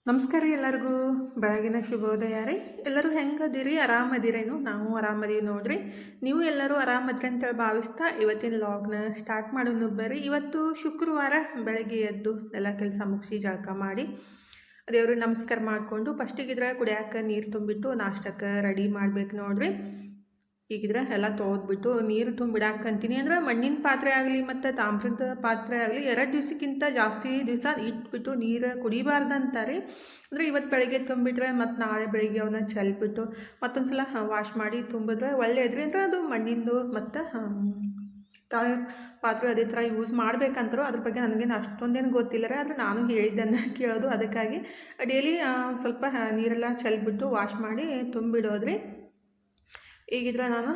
ನಮಸ್ಕಾರ ಎಲ್ಲರಿಗೂ ಬೆಳಗಿನ ಶುಭೋದಯ ರೀ. ಎಲ್ಲರೂ ಹೆಂಗದಿರಿ? ಆರಾಮದಿರೇನು? ನಾವು ಆರಾಮದೀವಿ ನೋಡ್ರಿ. ನೀವು ಎಲ್ಲರೂ ಆರಾಮದ್ರಿ ಅಂತೇಳಿ ಭಾವಿಸ್ತಾ ಇವತ್ತಿನ ಲಾಗ್ನ ಸ್ಟಾರ್ಟ್ ಮಾಡೋಣ ಬರ್ರಿ. ಇವತ್ತು ಶುಕ್ರವಾರ ಬೆಳಗ್ಗೆ ಎದ್ದು ಎಲ್ಲ ಕೆಲಸ ಮುಗಿಸಿ ಜಳಕ ಮಾಡಿ ದೇವ್ರಿಗೆ ನಮಸ್ಕಾರ ಮಾಡಿಕೊಂಡು ಫಸ್ಟಿಗಿದ್ರೆ ಕುಡಿಯೋಕೆ ನೀರು ತುಂಬಿಟ್ಟು ನಾಷ್ಟಕ್ಕೆ ರೆಡಿ ಮಾಡ್ಬೇಕು ನೋಡ್ರಿ. ಈಗಿದ್ರೆ ಎಲ್ಲ ತೊಳೆದ್ಬಿಟ್ಟು ನೀರು ತುಂಬಿಡಾಕಂತೀನಿ. ಅಂದ್ರೆ ಮಣ್ಣಿನ ಪಾತ್ರೆ ಆಗಲಿ ಮತ್ತು ತಾಮ್ರದ ಪಾತ್ರೆ ಆಗಲಿ 2 ದಿವಸಕ್ಕಿಂತ ಜಾಸ್ತಿ ದಿವಸ ಇಟ್ಬಿಟ್ಟು ನೀರು ಕುಡಿಬಾರ್ದಂತಾರೆ. ಅಂದರೆ ಇವತ್ತು ಬೆಳಗ್ಗೆ ತುಂಬಿಟ್ರೆ ಮತ್ತು ನಾಳೆ ಬೆಳಗ್ಗೆ ಅವನ್ನ ಚೆಲ್ಬಿಟ್ಟು ಮತ್ತೊಂದು ಸಲ ವಾಶ್ ಮಾಡಿ ತುಂಬಿದ್ರೆ ಒಳ್ಳೆಯದ್ರಿ. ಅಂದರೆ ಅದು ಮಣ್ಣಿಂದು ಮತ್ತು ತಾಳೆ ಪಾತ್ರೆ ಅದೇ ಥರ ಯೂಸ್ ಮಾಡ್ಬೇಕಂತಾರೋ ಅದ್ರ ಬಗ್ಗೆ ನನಗೇನು ಅಷ್ಟೊಂದೇನು ಗೊತ್ತಿಲ್ಲ ರೀ. ಆದರೆ ನಾನು ಹೇಳಿದ್ದನ್ನು ಕೇಳೋದು, ಅದಕ್ಕಾಗಿ ಡೈಲಿ ಸ್ವಲ್ಪ ನೀರೆಲ್ಲ ಚೆಲ್ಬಿಟ್ಟು ವಾಶ್ ಮಾಡಿ ತುಂಬಿಡೋದ್ರಿ. ಈಗಿದ್ರೆ ನಾನು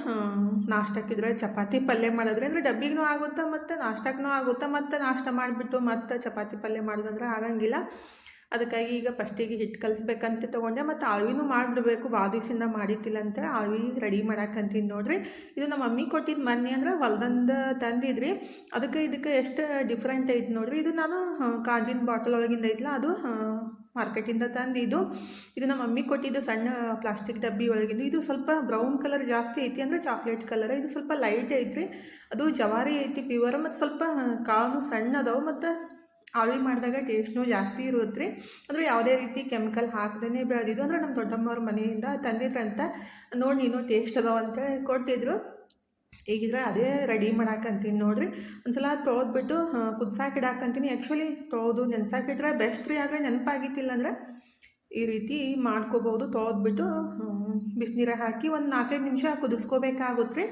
ನಾಷ್ಟಕ್ಕಿದ್ರೆ ಚಪಾತಿ ಪಲ್ಯ ಮಾಡೋದ್ರಿ. ಅಂದರೆ ಡಬ್ಬಿಗೂ ಆಗುತ್ತಾ ಮತ್ತು ನಾಷ್ಟಕ್ಕೂ ಆಗುತ್ತಾ. ಮತ್ತು ನಾಷ್ಟ ಮಾಡಿಬಿಟ್ಟು ಮತ್ತು ಚಪಾತಿ ಪಲ್ಯ ಮಾಡೋದಂದ್ರೆ ಆಗಂಗಿಲ್ಲ. ಅದಕ್ಕಾಗಿ ಈಗ ಫಸ್ಟಿಗೆ ಹಿಟ್ಟು ಕಲಿಸ್ಬೇಕಂತ ತೊಗೊಂಡೆ. ಮತ್ತು ಆಳ್ವಿನೂ ಮಾಡಿಬಿಡ್ಬೇಕು, ಭಾಳ ದಿವಸದಿಂದ ಮಾಡಿದ್ದಿಲ್ಲ ಅಂತ ಆಳ್ವಿ ರೆಡಿ ಮಾಡಾಕಂತೀನಿ ನೋಡ್ರಿ. ಇದು ನಮ್ಮ ಮಮ್ಮಿ ಕೊಟ್ಟಿದ್ದು ಮೊನ್ನೆ ಅಂದ್ರೆ ಹೊಲ್ದಂದು ತಂದಿದ್ರಿ. ಅದಕ್ಕೆ ಇದಕ್ಕೆ ಎಷ್ಟು ಡಿಫ್ರೆಂಟ್ ಐತೆ ನೋಡ್ರಿ. ಇದು ನಾನು ಕಾಜಿನ ಬಾಟಲ್ ಒಳಗಿಂದ ಐತಲ್ಲ ಅದು ಮಾರ್ಕೆಟಿಂದ ತಂದಿದ್ದು. ಇದು ನಮ್ಮ ಮಮ್ಮಿ ಕೊಟ್ಟಿದ್ದು ಸಣ್ಣ ಪ್ಲಾಸ್ಟಿಕ್ ಡಬ್ಬಿ ಒಳಗಿದ್ದು. ಇದು ಸ್ವಲ್ಪ ಬ್ರೌನ್ ಕಲರ್ ಜಾಸ್ತಿ ಐತಿ, ಅಂದರೆ ಚಾಕ್ಲೇಟ್ ಕಲರ್. ಇದು ಸ್ವಲ್ಪ ಲೈಟ್ ಐತ್ರಿ. ಅದು ಜವಾರಿ ಐತಿ ಪ್ಯೂರ್. ಮತ್ತು ಸ್ವಲ್ಪ ಕಾಳು ಸಣ್ಣ ಅದಾವೆ. ಮತ್ತು ಆಳ್ವಿ ಮಾಡಿದಾಗ ಟೇಸ್ಟ್ನೂ ಜಾಸ್ತಿ ಇರುತ್ತೆ ರೀ. ಅಂದರೆ ಯಾವುದೇ ರೀತಿ ಕೆಮಿಕಲ್ ಹಾಕ್ದೇ ಬೆಳೆದಿದ್ದು. ಅಂದರೆ ನಮ್ಮ ದೊಡ್ಡಮ್ಮವ್ರ ಮನೆಯಿಂದ ತಂದಿದ್ರಂತ. ನೋಡಿ ನೀನು ಟೇಸ್ಟ್ ಅದಾವ ಅಂತೇಳಿ ಕೊಟ್ಟಿದ್ರು. ಈಗಿದ್ರೆ ಅದೇ ರೆಡಿ ಮಾಡಾಕಂತೀನಿ ನೋಡ್ರಿ. ಒಂದ್ಸಲ ತೊಳೆದ್ಬಿಟ್ಟು ಕುದಿಸಾಕಿಡಾಕಂತೀನಿ. ಆ್ಯಕ್ಚುಲಿ ತೊಳೆದು ನೆನ್ಸಾಕಿಟ್ರೆ ಬೆಸ್ಟ್ ರೀ. ಆದರೆ ನೆನಪಾಗಿತ್ತಿಲ್ಲ ಅಂದ್ರೆ ಈ ರೀತಿ ಮಾಡ್ಕೋಬೋದು. ತೊಳೆದ್ಬಿಟ್ಟು ಬಿಸಿನೀರಾಗ ಹಾಕಿ ಒಂದು 4-5 ನಿಮಿಷ ಕುದಿಸ್ಕೋಬೇಕಾಗುತ್ತೆ ರೀ.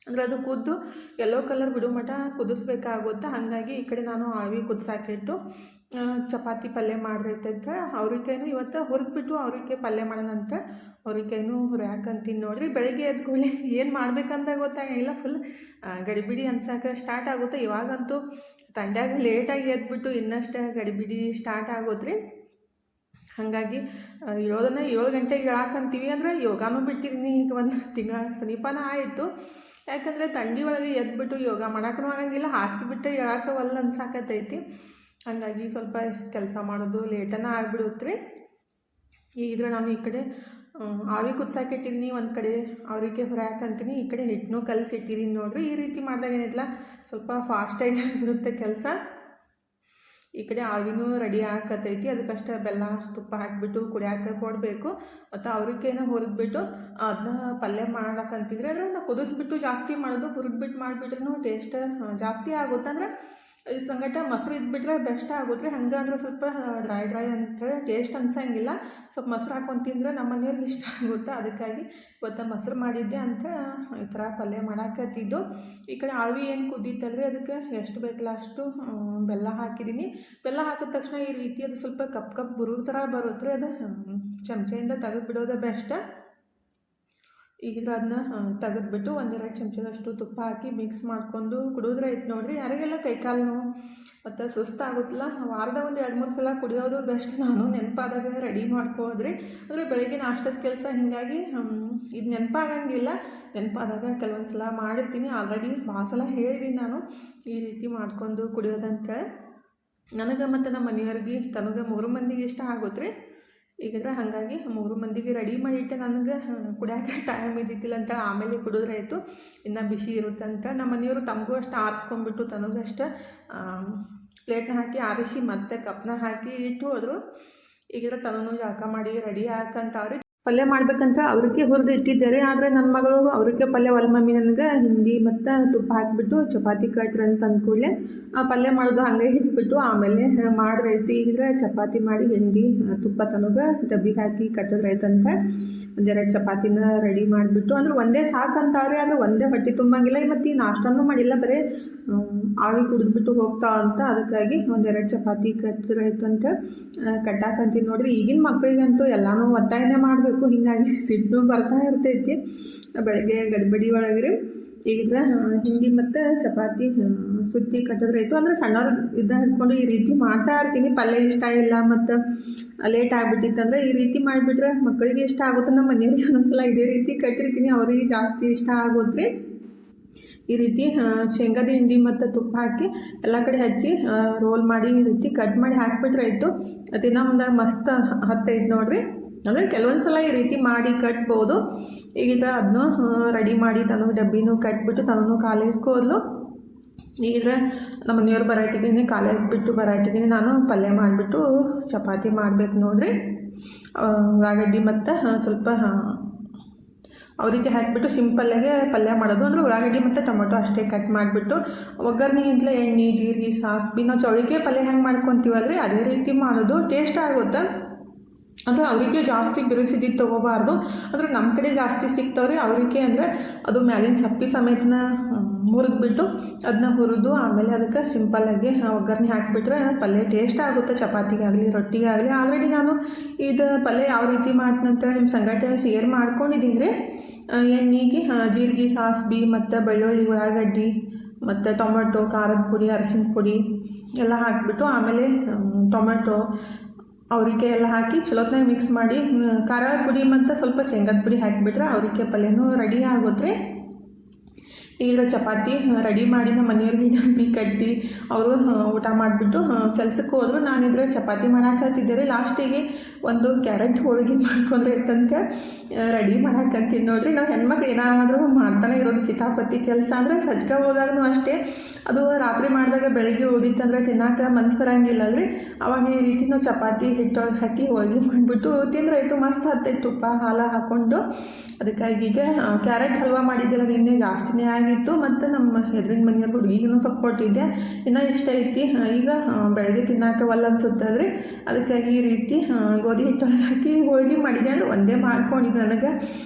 ಅಂದರೆ ಅದು ಕುದ್ದು ಯೆಲ್ಲೋ ಕಲರ್ ಬಿಡೋ ಮಟ ಕುದಿಸ್ಬೇಕಾಗುತ್ತೆ. ಹಾಗಾಗಿ ಈ ಕಡೆ ನಾನು ಆಳ್ವಿ ಕುದಿಸಾಕಿಟ್ಟು ಚಪಾತಿ ಪಲ್ಯ ಮಾಡಿರೈತಂತ ಅವ್ರಿಕೈನು ಇವತ್ತು ಹುರಿದ್ಬಿಟ್ಟು ಅವ್ರಿಗೆ ಪಲ್ಯ ಮಾಡೋಣಂತ ಅವ್ರಿಕೈನು ಹುರಿಯಾಕಂತೀನಿ ನೋಡ್ರಿ. ಬೆಳಗ್ಗೆ ಎದ್ಕೊಳ್ಳಿ ಏನು ಮಾಡ್ಬೇಕಂತ ಗೊತ್ತಾಗಿಲ್ಲ. ಫುಲ್ ಗಡಿಬಿಡಿ ಅನ್ಸಕ್ಕೆ ಸ್ಟಾರ್ಟ್ ಆಗುತ್ತೆ. ಇವಾಗಂತೂ ತಂಡ್ಯಾಗ ಲೇಟಾಗಿ ಎದ್ಬಿಟ್ಟು ಇನ್ನಷ್ಟು ಗಡಿಬಿಡಿ ಸ್ಟಾರ್ಟ್ ಆಗೋದ್ರಿ. ಹಾಗಾಗಿ ಇರೋದನ್ನು 7 ಗಂಟೆಗೆ ಹೇಳಾಕಂತೀವಿ. ಅಂದರೆ ಯೋಗಾನೂ ಬಿಟ್ಟಿದ್ದೀನಿ. ಈಗ ಒಂದು ತಿಂಗಳ ಸಮೀಪನ ಆಯಿತು. ಯಾಕಂದರೆ ತಂಡಿ ಒಳಗೆ ಎದ್ಬಿಟ್ಟು ಯೋಗ ಮಾಡೋಕ್ಕೂ ಆಗಂಗಿಲ್ಲ. ಹಾಸಿಗೆ ಬಿಟ್ಟು ಹೇಳಾಕವಲ್ಲ ಅನ್ಸಾಕತ್ತೈತಿ. ಹಾಗಾಗಿ ಸ್ವಲ್ಪ ಕೆಲಸ ಮಾಡೋದು ಲೇಟನ ಆಗಿಬಿಡುತ್ತೆ ರೀ. ಈಗಿದ್ರೆ ನಾನು ಈ ಕಡೆ ಆವಿ ಕುದಿಸಾಕಿಟ್ಟಿದ್ದೀನಿ, ಒಂದು ಕಡೆ ಅವರಿಗೆ ಹುರಿಯಾಕಂತೀನಿ, ಈ ಕಡೆ ಹಿಟ್ಟನ್ನು ಕಲಸಿಟ್ಟಿದ್ದೀನಿ ನೋಡ್ರಿ. ಈ ರೀತಿ ಮಾಡಿದಾಗ ಏನಿಲ್ಲ ಸ್ವಲ್ಪ ಫಾಸ್ಟಾಗಿ ಆಗಿಬಿಡುತ್ತೆ ಕೆಲಸ. ಈ ಕಡೆ ಆವಿನೂ ರೆಡಿ ಹಾಕತ್ತೈತಿ. ಅದಕ್ಕಷ್ಟೇ ಬೆಲ್ಲ ತುಪ್ಪ ಹಾಕಿಬಿಟ್ಟು ಕುಡಿಯಾಕೆ ಕೊಡಬೇಕು. ಮತ್ತು ಅವ್ರಿಗೇನೋ ಹುರಿದ್ಬಿಟ್ಟು ಅದನ್ನ ಪಲ್ಯ ಮಾಡಾಕಂತಿದ್ರೆ ಅದನ್ನು ಕುದಿಸ್ಬಿಟ್ಟು ಜಾಸ್ತಿ ಮಾಡೋದು. ಹುರಿದ್ಬಿಟ್ಟು ಮಾಡಿಬಿಟ್ರೂ ಟೇಸ್ಟ್ ಜಾಸ್ತಿ ಆಗುತ್ತೆ. ಅಂದರೆ ಇದು ಸಂಗಟ ಮೊಸರು ಇದ್ಬಿಟ್ರೆ ಬೆಸ್ಟ್ ಆಗುತ್ತೆ. ಹಂಗೆ ಅಂದ್ರೆ ಸ್ವಲ್ಪ ಡ್ರೈ ಅಂಥೇಳಿ ಟೇಸ್ಟ್ ಅನ್ಸಂಗಿಲ್ಲ. ಸ್ವಲ್ಪ ಮೊಸರು ಹಾಕೊಂಡು ತಿಂದರೆ ನಮ್ಮ ಮನೆಯವ್ರಿಗೆ ಇಷ್ಟ ಆಗುತ್ತೆ. ಅದಕ್ಕಾಗಿ ಇವತ್ತು ಮೊಸರು ಮಾಡಿದ್ದೆ ಅಂತ ಈ ಥರ ಪಲ್ಯ ಮಾಡಾಕತ್ತಿದ್ದು. ಈ ಕಡೆ ಆಳ್ವಿ ಏನು ಕುದೀತಲ್ರಿ, ಅದಕ್ಕೆ ಎಷ್ಟು ಬೇಕಲ್ಲ ಅಷ್ಟು ಬೆಲ್ಲ ಹಾಕಿದ್ದೀನಿ. ಬೆಲ್ಲ ಹಾಕಿದ ತಕ್ಷಣ ಈ ರೀತಿ ಅದು ಸ್ವಲ್ಪ ಕಪ್ ಬುರುಗು ಥರ ಬರುತ್ತೆ ರೀ. ಅದು ಚಮಚೆಯಿಂದ ತೆಗೆದು ಬಿಡೋದೇ ಬೆಸ್ಟ್. ಈಗಿದ್ರೆ ಅದನ್ನ ತೆಗೆದ್ಬಿಟ್ಟು 1-2 ಚಮಚದಷ್ಟು ತುಪ್ಪ ಹಾಕಿ ಮಿಕ್ಸ್ ಮಾಡ್ಕೊಂಡು ಕುಡಿದ್ರೆ ಐತೆ ನೋಡ್ರಿ. ಯಾರಿಗೆಲ್ಲ ಕೈಕಾಲು ನೋವು ಮತ್ತು ಸುಸ್ತಾಗುತ್ತಲ್ಲ, ವಾರದ 1-2-3 ಸಲ ಕುಡಿಯೋದು ಬೆಸ್ಟ್. ನಾನು ನೆನಪಾದಾಗ ರೆಡಿ ಮಾಡ್ಕೋದ್ರಿ. ಅಂದರೆ ಬೆಳಗ್ಗೆ ನಾಷ್ಟದ ಕೆಲಸ ಹೀಗಾಗಿ ಇದು ನೆನಪಾಗಂಗಿಲ್ಲ. ನೆನಪಾದಾಗ ಕೆಲವೊಂದು ಸಲ ಮಾಡಿರ್ತೀನಿ. ಆಲ್ರೆಡಿ ಭಾಳ ಸಲ ಹೇಳಿದ್ದೀನಿ ನಾನು ಈ ರೀತಿ ಮಾಡ್ಕೊಂಡು ಕುಡಿಯೋದಂತೇಳಿ. ನನಗೆ ಮತ್ತು ನಮ್ಮ ಮನೆಯವ್ರಿಗೆ ತನಗೆ 3 ಮಂದಿಗೆ ಇಷ್ಟ ಆಗುತ್ತೆ ರೀ. ಈಗಿದ್ರೆ ಹಾಗಾಗಿ 3 ಮಂದಿಗೆ ರೆಡಿ ಮಾಡಿಟ್ಟೆ. ನನಗೆ ಕುಡಿಯೋಕೆ ಟೈಮ್ ಇದ್ದಿದ್ದಿಲ್ಲ ಅಂತ ಆಮೇಲೆ ಕುಡಿದ್ರಾಯ್ತು, ಇನ್ನು ಬಿಸಿ ಇರುತ್ತೆ ಅಂತ. ನಮ್ಮ ಮನೆಯವರು ತಮಗೂ ಅಷ್ಟು ಆರಿಸ್ಕೊಂಡ್ಬಿಟ್ಟು ತನಗಷ್ಟು ಪ್ಲೇಟ್ನ ಹಾಕಿ ಆರಿಸಿ ಮತ್ತೆ ಕಪ್ನ ಹಾಕಿ ಇಟ್ಟು ಹೋದರು. ಈಗಿದ್ರೆ ತನೂ ಜಳಕ ಮಾಡಿ ರೆಡಿ ಹಾಕಂತವ್ರಿ. ಪಲ್ಯ ಮಾಡ್ಬೇಕಂತ ಅವ್ರಿಗೆ ಹುರಿದು ಇಟ್ಟಿದ್ದಾರೆ. ಆದರೆ ನನ್ನ ಮಗಳು ಅವ್ರಿಗೆ ಪಲ್ಯ ಮಮ್ಮಿ ನನಗೆ ಹಿಂಡಿ ಮತ್ತು ತುಪ್ಪ ಹಾಕಿಬಿಟ್ಟು ಚಪಾತಿ ಕಟ್ರಿ ಅಂತ ಅಂದ್ಕೂಡಲೇ ಆ ಪಲ್ಯ ಮಾಡೋದು ಹಂಗೆ ಇಟ್ಬಿಟ್ಟು ಆಮೇಲೆ ಮಾಡಿದ್ರೈತಿ. ಈಗಿದ್ರೆ ಚಪಾತಿ ಮಾಡಿ ಹಿಂಡಿ ತುಪ್ಪ ತನಗೆ ಡಬ್ಬಿಗೆ ಹಾಕಿ ಕಟ್ಟಿದ್ರೈತಂತ 1-2 ಚಪಾತಿನ ರೆಡಿ ಮಾಡಿಬಿಟ್ಟು. ಅಂದ್ರೆ ಒಂದೇ ಸಾಕಂತವ್ರೆ. ಆದರೆ ಒಂದೇ ಹೊಟ್ಟೆ ತುಂಬಂಗಿಲ್ಲ. ಮತ್ತು ಈ ನಾಷ್ಟನೂ ಮಾಡಿಲ್ಲ, ಬರೀ ಆವಿ ಕುಡಿದ್ಬಿಟ್ಟು ಹೋಗ್ತಾ ಅಂತ. ಅದಕ್ಕಾಗಿ 1-2 ಚಪಾತಿ ಕಟ್ಟಿದ್ರೈತಂತ ಕಟ್ಟಾಕಂತೀನಿ ನೋಡ್ರಿ. ಈಗಿನ ಮಕ್ಕಳಿಗಂತೂ ಎಲ್ಲನೂ ಒತ್ತಾಯನೇ ಮಾಡಬೇಕು. ಹೀಗಾಗಿ ಸಿಟ್ಟು ಬರ್ತಾ ಇರ್ತೈತಿ ಬೆಳಗ್ಗೆ ಗಡಿಬಿಡಿ ಒಳಗ್ರಿ. ಈಗಿದ್ರೆ ಹಿಂಡಿ ಮತ್ತು ಚಪಾತಿ ಸುತ್ತಿ ಕಟ್ಟಿದ್ರಾಯ್ತು. ಅಂದರೆ ಸಣ್ಣವ್ರು ಹಿಡ್ಕೊಂಡು ಈ ರೀತಿ ಮಾಡ್ತಾ ಇರ್ತೀನಿ. ಪಲ್ಯ ಇಷ್ಟ ಇಲ್ಲ ಮತ್ತು ಲೇಟ್ ಆಗಿಬಿಟ್ಟಿತ್ತಂದರೆ ಈ ರೀತಿ ಮಾಡಿಬಿಟ್ರೆ ಮಕ್ಕಳಿಗೆ ಇಷ್ಟ ಆಗುತ್ತೆ. ನಮ್ಮ ಮನೆಯವರಿಗೆ ಒಂದೊಂದ್ಸಲ ಇದೇ ರೀತಿ ಕಟ್ಟಿರ್ತೀನಿ, ಅವರಿಗೆ ಜಾಸ್ತಿ ಇಷ್ಟ ಆಗುತ್ತೆ. ಈ ರೀತಿ ಶೇಂಗಾದ ಹಿಂಡಿ ಮತ್ತು ತುಪ್ಪ ಹಾಕಿ ಎಲ್ಲ ಕಡೆ ಹಚ್ಚಿ ರೋಲ್ ಮಾಡಿ ಈ ರೀತಿ ಕಟ್ ಮಾಡಿ ಹಾಕಿಬಿಟ್ರೆ ಆಯಿತು. ತಿನ್ನೋ ಮುಂದಾಗ ಮಸ್ತ್ ಹತ್ತೈತೆ ನೋಡಿರಿ. ಅಂದರೆ ಕೆಲವೊಂದು ಸಲ ಈ ರೀತಿ ಮಾಡಿ ಕಟ್ಬೋದು. ಈಗ ಅದನ್ನು ರೆಡಿ ಮಾಡಿ ತನಗೆ ಡಬ್ಬಿನೂ ಕಟ್ಬಿಟ್ಟು ತನೂ ಕಾಲೇಜ್ಗೆ ಈಗಿದ್ರೆ ನಮ್ಮ ಮನೆಯವ್ರು ಬರಾಟಿಗೆ ಕಾಲೇಜ್ ಬಿಟ್ಟು ಬರಾಟಿಗೆ ನಾನು ಪಲ್ಯ ಮಾಡಿಬಿಟ್ಟು ಚಪಾತಿ ಮಾಡ್ಬೇಕು ನೋಡಿರಿ. ಉಳ್ಳಾಗಡ್ಡಿ ಮತ್ತು ಸ್ವಲ್ಪ ಅವರಿಗೆ ಹಾಕಿಬಿಟ್ಟು ಸಿಂಪಲ್ಲಾಗೆ ಪಲ್ಯ ಮಾಡೋದು. ಅಂದರೆ ಉಳ್ಳಾಗಡ್ಡಿ ಮತ್ತು ಟೊಮೊಟೊ ಅಷ್ಟೇ ಕಟ್ ಮಾಡಿಬಿಟ್ಟು ಒಗ್ಗರಣೆಗಿಂತಲೇ ಎಣ್ಣೆ ಜೀರಿಗೆ ಸಾಸಿವೆ ನಾವು ಚೌಳಿಕಾಯಿ ಪಲ್ಯ ಹೆಂಗೆ ಮಾಡ್ಕೊತೀವಲ್ರಿ ಅದೇ ರೀತಿ ಮಾಡೋದು. ಟೇಸ್ಟ್ ಆಗುತ್ತೆ. ಅಂದರೆ ಅವರಿಗೆ ಜಾಸ್ತಿ ಬಿರುಸಿದ್ದು ತೊಗೋಬಾರ್ದು. ಅಂದರೆ ನಮ್ಮ ಕಡೆ ಜಾಸ್ತಿ ಸಿಗ್ತಾವ್ರಿ ಅವರಿಗೆ. ಅಂದರೆ ಅದು ಮ್ಯಾಲಿನ ಸಪ್ಪಿ ಸಮೇತನ ಮುರಿದ್ಬಿಟ್ಟು ಅದನ್ನ ಹುರಿದು ಆಮೇಲೆ ಅದಕ್ಕೆ ಸಿಂಪಲ್ಲಾಗಿ ಒಗ್ಗರಣೆ ಹಾಕಿಬಿಟ್ರೆ ಪಲ್ಯ ಟೇಸ್ಟ್ ಆಗುತ್ತೆ. ಚಪಾತಿಗಾಗಲಿ ರೊಟ್ಟಿಗಾಗಲಿ ಆಲ್ರೆಡಿ ನಾನು ಇದು ಪಲ್ಯ ಯಾವ ರೀತಿ ಮಾಡ್ತೀನಂತ ನಿಮ್ಮ ಸಂಗಟ ಶೇರ್ ಮಾಡ್ಕೊಂಡಿದ್ದೀನಿ ರೀ. ಎಣ್ಣೆಗೆ ಜೀರಿಗೆ ಸಾಸಿವೆ ಮತ್ತು ಬೆಳ್ಳುಳ್ಳಿ ಉಳ್ಳಾಗಡ್ಡಿ ಮತ್ತು ಟೊಮೆಟೊ ಖಾರದ ಪುಡಿ ಅರಿಶಿನ ಪುಡಿ ಎಲ್ಲ ಹಾಕಿಬಿಟ್ಟು ಆಮೇಲೆ ಟೊಮೆಟೊ ಅವರಿಗೆ ಎಲ್ಲ ಹಾಕಿ ಚಲೋತ್ನಾಗ ಮಿಕ್ಸ್ ಮಾಡಿ ಖಾರ ಪುಡಿ ಮತ್ತು ಸ್ವಲ್ಪ ಶೇಂಗಾದ ಪುಡಿ ಹಾಕಿಬಿಟ್ರೆ ಅವರಿಗೆ ಪಲ್ಯನೂ ರೆಡಿ ಆಗುತ್ತೆ. ಈಗ ಚಪಾತಿ ರೆಡಿ ಮಾಡಿ ನಮ್ಮ ಮನೆಯವ್ರಿಗೆ ಡಬ್ಬಿ ಕಟ್ಟಿ ಅವರು ಊಟ ಮಾಡಿಬಿಟ್ಟು ಕೆಲ್ಸಕ್ಕೆ ಹೋದರು. ನಾನಿದ್ರೆ ಚಪಾತಿ ಮಾಡಾಕತ್ತಿದ್ದೆ ರೀ. ಲಾಸ್ಟಿಗೆ ಒಂದು ಕ್ಯಾರೆಟ್ ಹೋಳಿಗೆ ಮಾಡ್ಕೊಂಡ್ರೆ ಇತ್ತಂತ ರೆಡಿ ಮಾಡಾಕಂತೀನಿ ನೋಡಿರಿ. ನಾವು ಹೆಣ್ಮಕ್ಳು ಏನಾದರೂ ಮಾಡ್ತಾನೆ ಇರೋದು ಕಿತಾಪತಿ ಕೆಲಸ. ಅಂದರೆ ಸಜ್ಜಕ ಹೋದಾಗೂ ಅಷ್ಟೇ ಅದು ರಾತ್ರಿ ಮಾಡಿದಾಗ ಬೆಳಿಗ್ಗೆ ಓದಿತ್ತಂದ್ರೆ ತಿನ್ನೋಕೆ ಮನ್ಸು ಬರೋಂಗಿಲ್ಲಲ್ರಿ. ಅವಾಗ ಈ ರೀತಿ ನಾವು ಚಪಾತಿ ಹಿಟ್ಟೊಳಗೆ ಹಾಕಿ ಹೋಳಿಗೆ ಮಾಡಿಬಿಟ್ಟು ತಿಂದ್ರೆ ಆಯಿತು. ಮಸ್ತ್ ಹತ್ತೈತೆ ತುಪ್ಪ ಹಾಲು ಹಾಕ್ಕೊಂಡು. ಅದಕ್ಕಾಗಿ ಈಗ ಕ್ಯಾರೆಟ್ ಹಲ್ವಾ ಮಾಡಿದ್ದೆಲ್ಲ ನಿನ್ನೆ ಜಾಸ್ತಿನೇ ಆಗಿತ್ತು. ಮತ್ತು ನಮ್ಮ ಎದುರಿನ ಮನೆಯವ್ರ ಹುಡುಗಿಗೂ ಸ್ವಲ್ಪ ಕೊಟ್ಟಿದ್ದೆ. ಇನ್ನೂ ಇಷ್ಟ ಐತಿ. ಈಗ ಬೆಳಗ್ಗೆ ತಿನ್ನೋಕೆ ಒಲ್ಲ ಅನ್ಸುತ್ತದ್ರಿ. ಅದಕ್ಕಾಗಿ ಈ ರೀತಿ ಗೋಧಿ ಹಿಟ್ಟೊಳಗೆ ಹಾಕಿ ಹೋಳಿಗೆ ಮಾಡಿದ್ದೆ. ಅಂದರೆ ಒಂದೇ ಮಾಡ್ಕೊಂಡಿದ್ದೆ. ನನಗೆ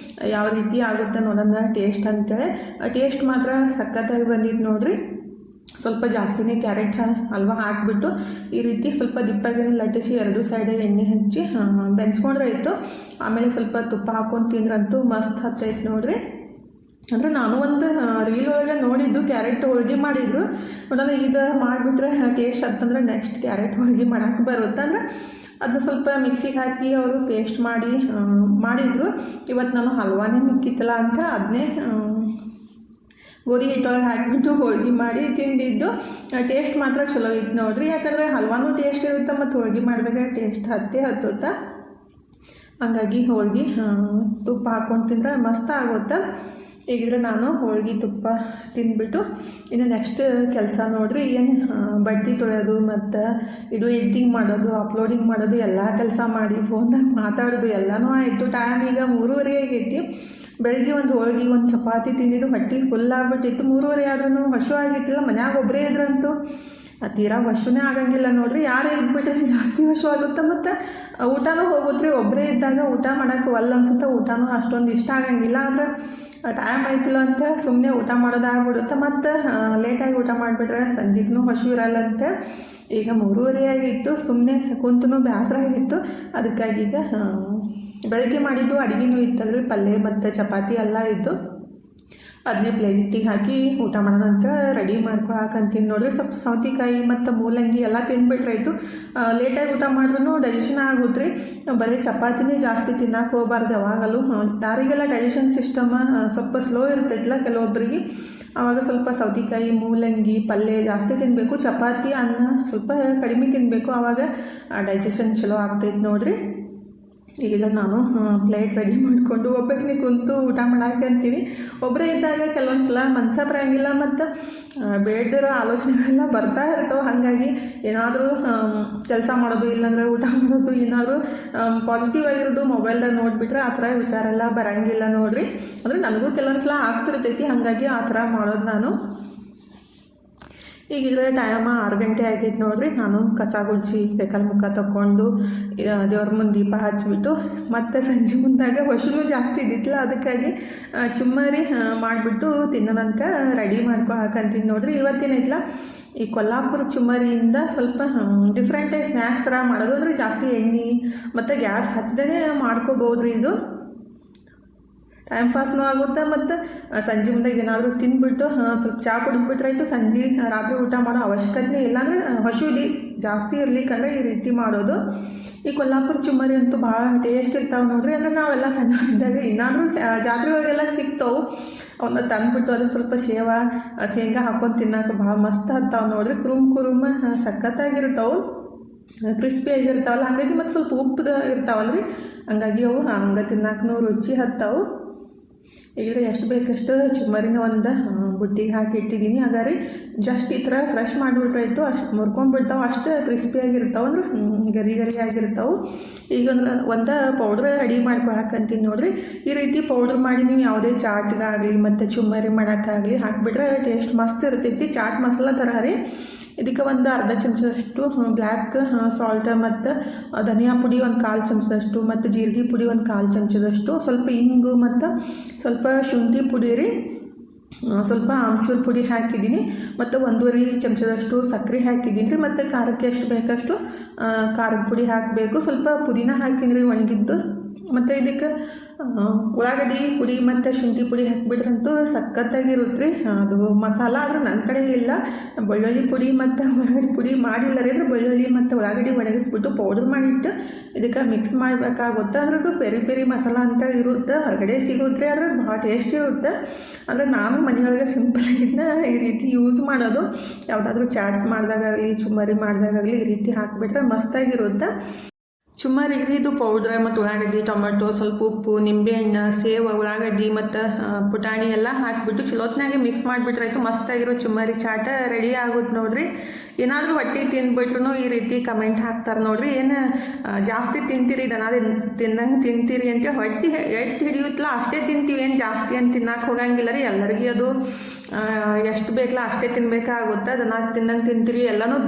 ಯಾವ ರೀತಿ ಆಗುತ್ತೆ ನೋಡೋಣ ಟೇಸ್ಟ್ ಅಂತೇಳಿ. ಟೇಸ್ಟ್ ಮಾತ್ರ ಸಖತ್ತಾಗಿ ಬಂದಿದ್ದು ನೋಡಿರಿ. ಸ್ವಲ್ಪ ಜಾಸ್ತಿನೇ ಕ್ಯಾರೆಟ್ ಹಲ್ವಾ ಹಾಕಿಬಿಟ್ಟು ಈ ರೀತಿ ಸ್ವಲ್ಪ ದಿಪ್ಪಾಗಿ ಲಟ್ಟಿಸಿ ಎರಡು ಸೈಡ್ ಎಣ್ಣೆ ಹಚ್ಚಿ ಬೆನ್ಸ್ಕೊಂಡ್ರೆ ಆಯಿತು. ಆಮೇಲೆ ಸ್ವಲ್ಪ ತುಪ್ಪ ಹಾಕ್ಕೊಂಡು ತಿಂದ್ರಂತೂ ಮಸ್ತ್ ಹತ್ತೈತೆ ನೋಡಿರಿ. ಅಂದರೆ ನಾನು ಒಂದು ರೀಲ್ ಒಳಗೆ ನೋಡಿದ್ದು ಕ್ಯಾರೆಟ್ ಹೋಳಿಗೆ ಮಾಡಿದ್ರು. ನೋಡೋಣ ಇದು ಮಾಡಿಬಿಟ್ರೆ ಟೇಸ್ಟ್ ಅಂತಂದ್ರೆ ನೆಕ್ಸ್ಟ್ ಕ್ಯಾರೆಟ್ ಹೋಳಿಗೆ ಮಾಡೋಕ್ಕೆ ಬರುತ್ತೆ. ಅಂದರೆ ಅದನ್ನ ಸ್ವಲ್ಪ ಮಿಕ್ಸಿಗೆ ಹಾಕಿ ಅವರು ಪೇಸ್ಟ್ ಮಾಡಿದರು. ಇವತ್ತು ನಾನು ಹಲ್ವಾನೇ ಮಿಕ್ಕಿತ್ತಲ್ಲ ಅಂತ ಅದನ್ನೇ ಗೋಧಿ ಹಿಟ್ಟೊಳಗೆ ಹಾಕಿಬಿಟ್ಟು ಹೋಳಿಗೆ ಮಾಡಿ ತಿಂದಿದ್ದು. ಟೇಸ್ಟ್ ಮಾತ್ರ ಚಲೋ ಇತ್ತು ನೋಡಿರಿ. ಯಾಕಂದರೆ ಹಲ್ವಾನೂ ಟೇಸ್ಟ್ ಇರುತ್ತೆ ಮತ್ತು ಹೋಳಿಗೆ ಮಾಡಿದಾಗ ಟೇಸ್ಟ್ ಹತ್ತುತ್ತಾ. ಹಂಗಾಗಿ ಹೋಳಿಗೆ ತುಪ್ಪ ಹಾಕ್ಕೊಂಡು ತಿಂದರೆ ಮಸ್ತ್ ಆಗುತ್ತೆ. ಈಗಿದ್ರೆ ನಾನು ಹೋಳಿಗೆ ತುಪ್ಪ ತಿಂದ್ಬಿಟ್ಟು ಇನ್ನು ನೆಕ್ಸ್ಟ್ ಕೆಲಸ ನೋಡಿರಿ. ಏನು ಬಟ್ಟೆ ತೊಳೆಯೋದು ಮತ್ತು ಇದು ಎಡಿಟಿಂಗ್ ಮಾಡೋದು ಅಪ್ಲೋಡಿಂಗ್ ಮಾಡೋದು ಎಲ್ಲ ಕೆಲಸ ಮಾಡಿ ಫೋನ್ದಾಗ ಮಾತಾಡೋದು ಎಲ್ಲನೂ ಆಯಿತು. ಟೈಮ್ ಈಗ 3:30 ಆಗೈತಿ. ಬೆಳಿಗ್ಗೆ ಒಂದು ಹೋಳಿಗೆ ಒಂದು ಚಪಾತಿ ತಿಂದಿದ್ದು ಹೊಟ್ಟೆ ಫುಲ್ ಆಗಿಬಿಟ್ಟಿತ್ತು. 3:30 ಆದ್ರೂ ಹಸು ಆಗಿತ್ತಿಲ್ಲ. ಮನ್ಯಾಗ ಒಬ್ಬರೇ ಇದ್ರಂತೂ ತೀರಾ ಹಸುನೇ ಆಗಂಗಿಲ್ಲ ನೋಡಿರಿ. ಯಾರೇ ಇದ್ಬಿಟ್ರೆ ಜಾಸ್ತಿ ಹಸು ಆಗುತ್ತೆ ಮತ್ತು ಊಟನೂ ಹೋಗುತ್ತೆ ರೀ. ಒಬ್ಬರೇ ಇದ್ದಾಗ ಊಟ ಮಾಡೋಕ್ಕೆ ಒಲ್ಲ ಅನ್ಸುತ್ತೆ. ಊಟನೂ ಅಷ್ಟೊಂದು ಇಷ್ಟ ಆಗಂಗಿಲ್ಲ. ಆದರೆ ಟೈಮ್ ಆಯ್ತಿಲ್ಲ ಅಂತ ಸುಮ್ಮನೆ ಊಟ ಮಾಡೋದಾಗ್ಬಿಡುತ್ತೆ. ಮತ್ತು ಲೇಟಾಗಿ ಊಟ ಮಾಡಿಬಿಟ್ರೆ ಸಂಜೆಗೂ ಹಸು ಇರಲ್ಲಂತೆ. ಈಗ 3:30 ಆಗಿತ್ತು. ಸುಮ್ಮನೆ ಕುಂತೂ ಬೇಸರ ಆಗಿತ್ತು. ಅದಕ್ಕಾಗಿ ಈಗ ಬೆಳಗ್ಗೆ ಮಾಡಿದ್ದು ಅಡುಗೆನೂ ಇತ್ತಲ್ರಿ. ಪಲ್ಯ ಮತ್ತು ಚಪಾತಿ ಎಲ್ಲ ಇತ್ತು. ಅದನ್ನೇ ಪ್ಲೇಟಿಗೆ ಹಾಕಿ ಊಟ ಮಾಡೋದಂತ ರೆಡಿ ಮಾಡ್ಕೊಳಕಂತೀನಿ ನೋಡಿರಿ. ಸ್ವಲ್ಪ ಸೌತೆಕಾಯಿ ಮತ್ತು ಮೂಲಂಗಿ ಎಲ್ಲ ತಿಂದ್ಬಿಟ್ರಾಯ್ತು. ಲೇಟಾಗಿ ಊಟ ಮಾಡಿದ್ರೂ ಡೈಜೆಷನ್ ಆಗುತ್ತೆ ರೀ. ಬರೀ ಚಪಾತಿನೇ ಜಾಸ್ತಿ ತಿನ್ನಕ್ಕೆ ಹೋಗ್ಬಾರ್ದು ಯಾವಾಗಲೂ. ಯಾರಿಗೆಲ್ಲ ಡೈಜೆಷನ್ ಸಿಸ್ಟಮ್ ಸ್ವಲ್ಪ ಸ್ಲೋ ಇರ್ತೈತಿಲ್ಲ ಕೆಲವೊಬ್ಬರಿಗೆ, ಆವಾಗ ಸ್ವಲ್ಪ ಸೌತೆಕಾಯಿ ಮೂಲಂಗಿ ಪಲ್ಯ ಜಾಸ್ತಿ ತಿನ್ನಬೇಕು. ಚಪಾತಿ ಅನ್ನ ಸ್ವಲ್ಪ ಕಡಿಮೆ ತಿನ್ನಬೇಕು. ಆವಾಗ ಡೈಜೆಷನ್ ಚಲೋ ಆಗ್ತೈತೆ ನೋಡಿರಿ. ಈಗ ನಾನು ಪ್ಲೇಟ್ ರೆಡಿ ಮಾಡಿಕೊಂಡು ಒಬ್ಬಕ್ಕೆ ಕುಂತು ಊಟ ಮಾಡಾಕಂತೀನಿ. ಒಬ್ಬರೇ ಇದ್ದಾಗ ಕೆಲವೊಂದು ಸಲ ಮನಸ್ಸೇ ಬರೋಂಗಿಲ್ಲ ಮತ್ತು ಬೇಡದಿರೋ ಆಲೋಚನೆಗಳೆಲ್ಲ ಬರ್ತಾ ಇರ್ತವೆ. ಹಾಗಾಗಿ ಏನಾದರೂ ಕೆಲಸ ಮಾಡೋದು ಇಲ್ಲಾಂದರೆ ಊಟ ಮಾಡೋದು ಏನಾದರೂ ಪಾಸಿಟಿವ್ ಆಗಿರೋದು ಮೊಬೈಲ್ದಾಗ ನೋಡಿಬಿಟ್ರೆ ಆ ಥರ ವಿಚಾರ ಎಲ್ಲ ಬರೋಂಗಿಲ್ಲ ನೋಡಿರಿ. ಅಂದರೆ ನನಗೂ ಕೆಲವೊಂದು ಸಲ ಆಗ್ತಿರ್ತೈತಿ. ಹಾಗಾಗಿ ಆ ಥರ ಮಾಡೋದು ನಾನು. ಈಗಿದ್ರೆ ಟೈಮ 6 ಗಂಟೆ ಆಗೈತೆ ನೋಡಿರಿ. ನಾನು ಕಸ ಗುಡಿಸಿ ಕೈಕಾಲು ಮುಖ ತಗೊಂಡು ದೇವ್ರ ಮುಂದೆ ದೀಪ ಹಚ್ಬಿಟ್ಟು ಮತ್ತು ಸಂಜೆ ಮುಂದಾಗ ಹಸುನೂ ಜಾಸ್ತಿ ಇದ್ದಿತ್ತಲ್ಲ, ಅದಕ್ಕಾಗಿ ಚುಮ್ಮರಿ ಮಾಡಿಬಿಟ್ಟು ತಿನ್ನೋದಂತ ರೆಡಿ ಹಾಕಂತೀನಿ ನೋಡಿರಿ. ಇವತ್ತೇನೈತಲ್ಲ ಈ ಕೊಲ್ಲಾಪುರ ಚುಮ್ಮರಿಯಿಂದ ಸ್ವಲ್ಪ ಡಿಫ್ರೆಂಟಾಗಿ ಸ್ನ್ಯಾಕ್ಸ್ ಥರ ಮಾಡೋದು. ಅಂದರೆ ಜಾಸ್ತಿ ಎಣ್ಣೆ ಮತ್ತು ಗ್ಯಾಸ್ ಹಚ್ಚದೇ ಮಾಡ್ಕೋಬೋದು ರೀ. ಇದು ಟೈಮ್ ಪಾಸ್ನೂ ಆಗುತ್ತೆ ಮತ್ತು ಸಂಜೆ ಮುಂದೆ ಏನಾದರೂ ತಿಂದುಬಿಟ್ಟು ಸ್ವಲ್ಪ ಚಹಾ ಕುಡಿದ್ಬಿಟ್ರಾಯ್ತು. ಸಂಜೆ ರಾತ್ರಿ ಊಟ ಮಾಡೋ ಅವಶ್ಯಕತೆ ಇಲ್ಲ. ಅಂದರೆ ಹಸಿವು ಜಾಸ್ತಿ ಇರ್ಲಿಕ್ಕಂದ್ರೆ ಈ ರೀತಿ ಮಾಡೋದು. ಈ ಕೊಲ್ಲಾಪುರ ಚುಮ್ಮರಿ ಅಂತೂ ಭಾಳ ಟೇಸ್ಟ್ ಇರ್ತಾವೆ ನೋಡ್ರಿ. ಅಂದರೆ ನಾವೆಲ್ಲ ಸಣ್ಣ ಇದ್ದಾಗ ಇನ್ನಾದರೂ ಜಾತ್ರೆ ಒಳಗೆಲ್ಲ ಸಿಗ್ತಾವೆ. ಅವನ್ನ ತಂದುಬಿಟ್ಟು ಅದು ಸ್ವಲ್ಪ ಶೇಂಗಾ ಹಾಕ್ಕೊಂಡು ತಿನ್ನೋಕೆ ಭಾಳ ಮಸ್ತ್ ಹತ್ತಾವೆ ನೋಡ್ರಿ. ಕುರುಮ್ ಸಖತ್ತಾಗಿರ್ತಾವೆ, ಕ್ರಿಸ್ಪಿಯಾಗಿರ್ತಾವಲ್ಲ. ಹಾಗಾಗಿ ಮತ್ತು ಸ್ವಲ್ಪ ಉಪ್ಪು ಇರ್ತಾವಲ್ರಿ, ಹಂಗಾಗಿ ಅವು ಹಂಗೆ ತಿನ್ನಕ್ಕೂ ರುಚಿ ಹತ್ತಾವು. ಈಗ ಎಷ್ಟು ಬೇಕಷ್ಟು ಚುಮ್ಮರಿನ ಒಂದು ಬುಟ್ಟಿಗೆ ಹಾಕಿ ಇಟ್ಟಿದ್ದೀನಿ. ಹಾಗಾದ್ರೆ ಜಸ್ಟ್ ಈ ಥರ ಫ್ರೆಶ್ ಮಾಡಿಬಿಟ್ರಾಯ್ತು. ಅಷ್ಟು ಮುರ್ಕೊಂಡ್ಬಿಡ್ತಾವೆ, ಅಷ್ಟು ಕ್ರಿಸ್ಪಿಯಾಗಿರ್ತಾವೆ, ಅಂದ್ರೆ ಗರಿ ಆಗಿರ್ತಾವೆ. ಈಗ ಒಂದು ಪೌಡ್ರ್ ರೆಡಿ ಹಾಕಂತೀನಿ ನೋಡಿರಿ. ಈ ರೀತಿ ಪೌಡ್ರ್ ಮಾಡಿ ನೀವು ಯಾವುದೇ ಚಾಟ್ಗಾಗಲಿ ಮತ್ತು ಚುಮ್ಮರಿ ಮಾಡೋಕ್ಕಾಗಲಿ ಹಾಕಿಬಿಟ್ರೆ ಟೇಸ್ಟ್ ಮಸ್ತ್ ಇರ್ತೈತಿ. ಚಾಟ್ ಮಸಾಲ ಥರ ರೀ. ಇದಕ್ಕೆ ಒಂದು ಅರ್ಧ ಚಮಚದಷ್ಟು ಬ್ಲ್ಯಾಕ್ ಸಾಲ್ಟ್ ಮತ್ತು ಧನಿಯಾ ಪುಡಿ ಒಂದು 1/4 ಚಮಚದಷ್ಟು ಮತ್ತು ಜೀರಿಗೆ ಪುಡಿ ಒಂದು 1/4 ಚಮಚದಷ್ಟು, ಸ್ವಲ್ಪ ಇಂಗು ಮತ್ತು ಸ್ವಲ್ಪ ಶುಂಠಿ ಪುಡಿ ರೀ, ಸ್ವಲ್ಪ ಆಮ್ಚೂರು ಪುಡಿ ಹಾಕಿದ್ದೀನಿ ಮತ್ತು 1.5 ಚಮಚದಷ್ಟು ಸಕ್ಕರೆ ಹಾಕಿದ್ದೀನಿ ರೀ. ಮತ್ತು ಖಾರಕ್ಕೆ ಎಷ್ಟು ಬೇಕಷ್ಟು ಖಾರದ ಪುಡಿ ಹಾಕಬೇಕು. ಸ್ವಲ್ಪ ಪುದೀನ ಹಾಕಿನಿ ರೀ ಒಣಗಿದ್ದು. ಮತ್ತು ಇದಕ್ಕೆ ಉಳ್ಳಾಗಡ್ಡಿ ಪುಡಿ ಮತ್ತು ಶುಂಠಿ ಪುಡಿ ಹಾಕಿಬಿಟ್ರಂತೂ ಸಖತ್ತಾಗಿರುತ್ತೆ ರೀ ಅದು ಮಸಾಲ. ಆದ್ರೆ ನನ್ನ ಕಡೆ ಇಲ್ಲ, ಬೆಳ್ಳುಳ್ಳಿ ಪುಡಿ ಮತ್ತು ಉಳ್ಳಾಗಡ್ಡಿ ಪುಡಿ ಮಾಡಿಲ್ಲ ರೀ. ಅಂದರೆ ಬೆಳ್ಳುಳ್ಳಿ ಮತ್ತು ಉಳ್ಳಾಗಡ್ಡಿ ಒಣಗಿಸ್ಬಿಟ್ಟು ಪೌಡ್ರ್ ಮಾಡಿಟ್ಟು ಇದಕ್ಕೆ ಮಿಕ್ಸ್ ಮಾಡಬೇಕಾಗುತ್ತೆ. ಅಂದ್ರೆ ಅದು ಪೆರಿ ಮಸಾಲ ಅಂತ ಇರುತ್ತೆ, ಹೊರಗಡೆ ಸಿಗುತ್ತೆ, ಆದರೆ ಭಾಳ ಟೇಸ್ಟ್ ಇರುತ್ತೆ. ಅಂದರೆ ನಾನು ಮನೆಯೊಳಗೆ ಸಿಂಪಲಾಗಿದ್ದ ಈ ರೀತಿ ಯೂಸ್ ಮಾಡೋದು. ಯಾವುದಾದ್ರೂ ಚಾಟ್ಸ್ ಮಾಡಿದಾಗಲಿ ಚುಮ್ಮರಿ ಮಾಡಿದಾಗಲಿ ಈ ರೀತಿ ಹಾಕಿಬಿಟ್ರೆ ಮಸ್ತಾಗಿರುತ್ತೆ. ಚುಮ್ಮರಿಗೆ ಇದು ಪೌಡ್ರ್ ಮತ್ತು ಉಳ್ಳಾಗಡ್ಡಿ, ಟೊಮೆಟೊ, ಸ್ವಲ್ಪ ಉಪ್ಪು, ನಿಂಬೆಹಣ್ಣು, ಸೇವು, ಉಳ್ಳಾಗಡ್ಡಿ ಮತ್ತು ಪುಟಾಣಿ ಎಲ್ಲ ಹಾಕಿಬಿಟ್ಟು ಚಲೋತ್ನಾಗೆ ಮಿಕ್ಸ್ ಮಾಡಿಬಿಟ್ರಾಯ್ತು. ಮಸ್ತಾಗಿರೋ ಚುಮ್ಮರಿ ಚಾಟ ರೆಡಿ ಆಗುತ್ತೆ ನೋಡಿರಿ. ಏನಾದರೂ ಹೊಟ್ಟೆ ತಿಂದ್ಬಿಟ್ರು ಈ ರೀತಿ ಕಮೆಂಟ್ ಹಾಕ್ತಾರೆ ನೋಡಿರಿ, ಏನು ಜಾಸ್ತಿ ತಿಂತೀರಿ, ದನ ತಿನ್ನಂಗೆ ತಿಂತೀರಿ ಅಂತ. ಹೊಟ್ಟೆ ಎಷ್ಟು ಹಿಡಿಯುತ್ತಲ್ಲ ಅಷ್ಟೇ ತಿಂತೀವಿ, ಏನು ಜಾಸ್ತಿ ಅಂತ ತಿನ್ನಕ್ಕೆ ಹೋಗಂಗಿಲ್ಲ ರೀ. ಎಲ್ಲರಿಗೂ ಅದು ಎಷ್ಟು ಬೇಕಲ್ಲ ಅಷ್ಟೇ ತಿನ್ಬೇಕಾಗುತ್ತೆ. ದನ ತಿನ್ನಂಗೆ ತಿಂತೀರಿ, ಎಲ್ಲನೂ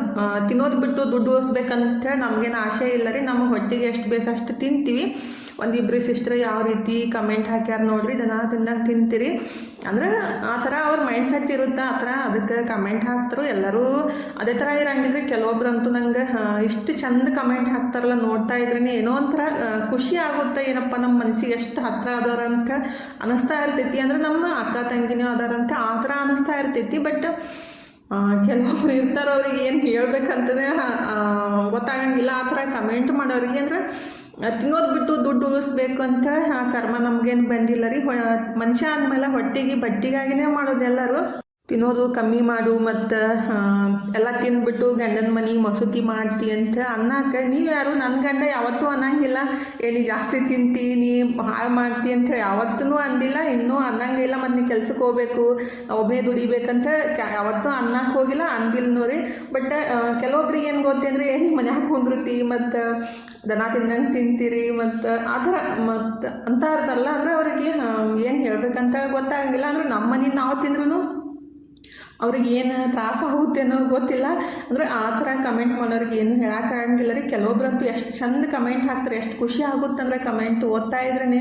ತಿನ್ನೋದು ಬಿಟ್ಟು ದುಡ್ಡು ಉಳಿಸ್ಬೇಕಂತ ನಮಗೇನು ಆಸೆ ಇಲ್ಲ ರೀ. ನಮಗೆ ಹೊಟ್ಟೆಗೆ ಎಷ್ಟು ಬೇಕಷ್ಟು ತಿಂತೀವಿ. ಒಂದಿಬ್ಬರು ಸಿಸ್ಟರ್ ಯಾವ ರೀತಿ ಕಮೆಂಟ್ ಹಾಕ್ಯಾರ ನೋಡ್ರಿ, ದನ ತಿನ್ನಂಗೆ ತಿಂತೀರಿ ಅಂದ್ರೆ ಆ ಥರ ಅವ್ರ ಮೈಂಡ್ ಸೆಟ್ ಇರುತ್ತೆ, ಆ ಥರ ಅದಕ್ಕೆ ಕಮೆಂಟ್ ಹಾಕ್ತಾರೆ. ಎಲ್ಲರೂ ಅದೇ ಥರ ಇರಂಗಿಲ್ಲ ರೀ. ಕೆಲವೊಬ್ರಂತೂ ನಂಗೆ ಇಷ್ಟು ಚಂದ ಕಮೆಂಟ್ ಹಾಕ್ತಾರಲ್ಲ, ನೋಡ್ತಾ ಇದ್ರೇ ಏನೋ ಒಂಥರ ಖುಷಿ ಆಗುತ್ತೆ. ಏನಪ್ಪ ನಮ್ಮ ಮನಸ್ಸಿಗೆ ಎಷ್ಟು ಹತ್ತಿರ ಅದಾರಂತ ಅನ್ನಿಸ್ತಾ ಇರ್ತೈತಿ. ಅಂದರೆ ನಮ್ಮ ಅಕ್ಕ ತಂಗಿನೂ ಅದಾರಂತ ಆ ಥರ ಅನ್ನಿಸ್ತಾ ಇರ್ತೈತಿ. ಬಟ್ ಕೆಲವೊಬ್ರು ಇರ್ತಾರೆ, ಅವ್ರಿಗೆ ಏನು ಹೇಳ್ಬೇಕಂತಲೇ ಗೊತ್ತಾಗಂಗಿಲ್ಲ. ಆ ಥರ ಕಮೆಂಟ್ ಮಾಡೋರಿಗೆ ಅಂದ್ರೆ ತಿನ್ನೋದು ಬಿಟ್ಟು ದುಡ್ಡು ಉಳಿಸ್ಬೇಕು ಅಂತ ಕರ್ಮ ನಮಗೇನು ಬಂದಿಲ್ಲ ರೀ. ಮನುಷ್ಯ ಅಂದಮೇಲೆ ಹೊಟ್ಟೆಗೆ ಬಟ್ಟಿಗಾಗಿನೇ ಮಾಡೋದು ಎಲ್ಲರೂ. ತಿನ್ನೋದು ಕಮ್ಮಿ ಮಾಡು ಮತ್ತು ಎಲ್ಲ ತಿಂದ್ಬಿಟ್ಟು ಗಂಡನ ಮನೆ ಮಸೂತಿ ಮಾಡ್ತಿ ಅಂತ ಅನ್ನಕ್ಕೆ ನೀವ್ಯಾರು? ನನ್ನ ಗಂಡ ಯಾವತ್ತೂ ಅನ್ನಂಗಿಲ್ಲ ನೀ ಜಾಸ್ತಿ ತಿಂತೀನಿ ಹಾಳು ಮಾಡ್ತಿ ಅಂತ ಯಾವತ್ತೂ ಅಂದಿಲ್ಲ, ಇನ್ನೂ ಅನ್ನಂಗಿಲ್ಲ. ಮತ್ತು ನೀ ಕೆಲ್ಸಕ್ಕೆ ಹೋಗ್ಬೇಕು, ಒಬ್ಬನೇ ದುಡಿಬೇಕಂತ ಯಾವತ್ತೂ ಅನ್ನಕ್ಕೆ ಹೋಗಿಲ್ಲ, ಅಂದಿಲ್ಲ ನೋಡಿ. ಬಟ್ ಕೆಲವೊಬ್ರಿಗೆ ಏನು ಗೊತ್ತೇಂದ್ರೆ ನೀವು ಮನ್ಯಾಗ ಕುಂದಿರ್ತಿ ಮತ್ತು ದನ ತಿನ್ನಂಗೆ ತಿಂತೀರಿ ಮತ್ತು ಆ ಥರ ಮತ್ತು ಅಂತ ಇರ್ತಾರಲ್ಲ. ಅಂದರೆ ಅವ್ರಿಗೆ ಏನು ಹೇಳ್ಬೇಕಂತ ಗೊತ್ತಾಗಂಗಿಲ್ಲ. ಅಂದ್ರೆ ನಮ್ಮ ಮನೆ ನಾವು ತಿಂದ್ರೂ ಅವ್ರಿಗೆ ಏನು ತ್ರಾಸ ಆಗುತ್ತೇನೋ ಗೊತ್ತಿಲ್ಲ. ಅಂದರೆ ಆ ಥರ ಕಮೆಂಟ್ ಮಾಡೋರಿಗೆ ಏನು ಹೇಳೋಕ್ಕಾಗಂಗಿಲ್ಲ ರೀ. ಕೆಲವೊಬ್ರಂತೂ ಎಷ್ಟು ಚಂದ ಕಮೆಂಟ್ ಹಾಕ್ತಾರೆ, ಎಷ್ಟು ಖುಷಿ ಆಗುತ್ತಂದ್ರೆ ಕಮೆಂಟ್ ಓದ್ತಾ ಇದ್ರೇ